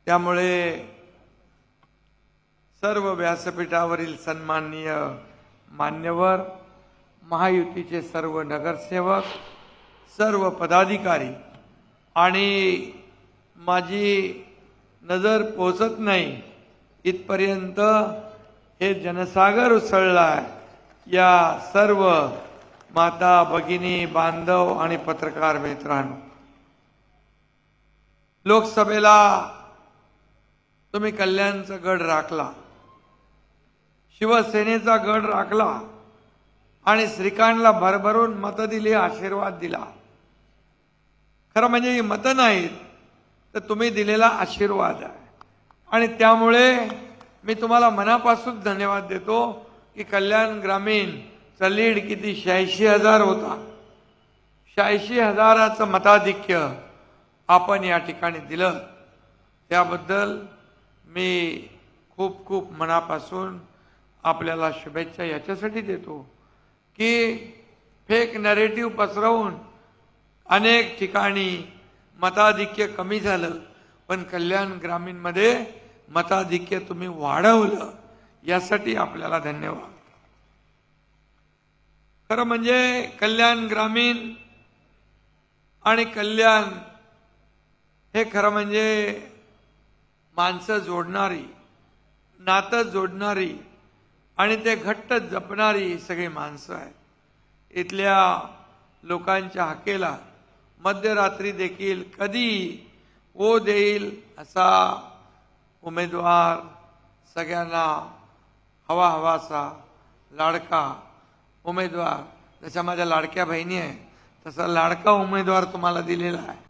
त्यामुळे सर्व व्यासपीठावरील सन्माननीय मान्यवर, महायुतीचे सर्व नगरसेवक, सर्व पदाधिकारी आणि माझी नजर पोचत नाही इथपर्यंत हे जनसागर उसळलाय, या सर्व माता भगिनी बांधव आणि पत्रकार मित्रांनो, लोकसभेला तुम्ही कल्याणचा गड राखला, शिवसेनेचा गड राखला आणि श्रीकांतला भरभरून मतं दिली, आशीर्वाद दिला. खरं म्हणजे ही मतं नाहीत तर तुम्ही दिलेला आशीर्वाद आहे. आणि त्यामुळे मी तुम्हाला मनापासून धन्यवाद देतो की कल्याण ग्रामीणचा लीड किती 86,000 होता. 86,000चं मताधिक्य आपण या ठिकाणी दिलं, त्याबद्दल मी खूप खूप मनापासून आपल्याला शुभेच्छा याच्यासाठी देतो की फेक नॅरेटिव्ह पसरवून अनेक ठिकाणी मताधिक्य कमी झालं, पण कल्याण ग्रामीणमध्ये मताधिक्य तुम्ही वाढवलं, यासाठी आपल्याला धन्यवाद. खरं म्हणजे कल्याण ग्रामीण आणि कल्याण हे खरं म्हणजे माणसं जोडणारी, नातं जोडणारी आणि ते घट्ट जपणारी सगळी माणसं आहेत. इथल्या लोकांच्या हाकेला मध्यरात्री देखील कधी ओ देईल असा उमेदवार, सगळ्यांना हवा हवासा लाडका उमेदवार, जशा माझ्या लाडक्या बहिणी आहे तसा लाडका उमेदवार तुम्हाला दिलेला आहे.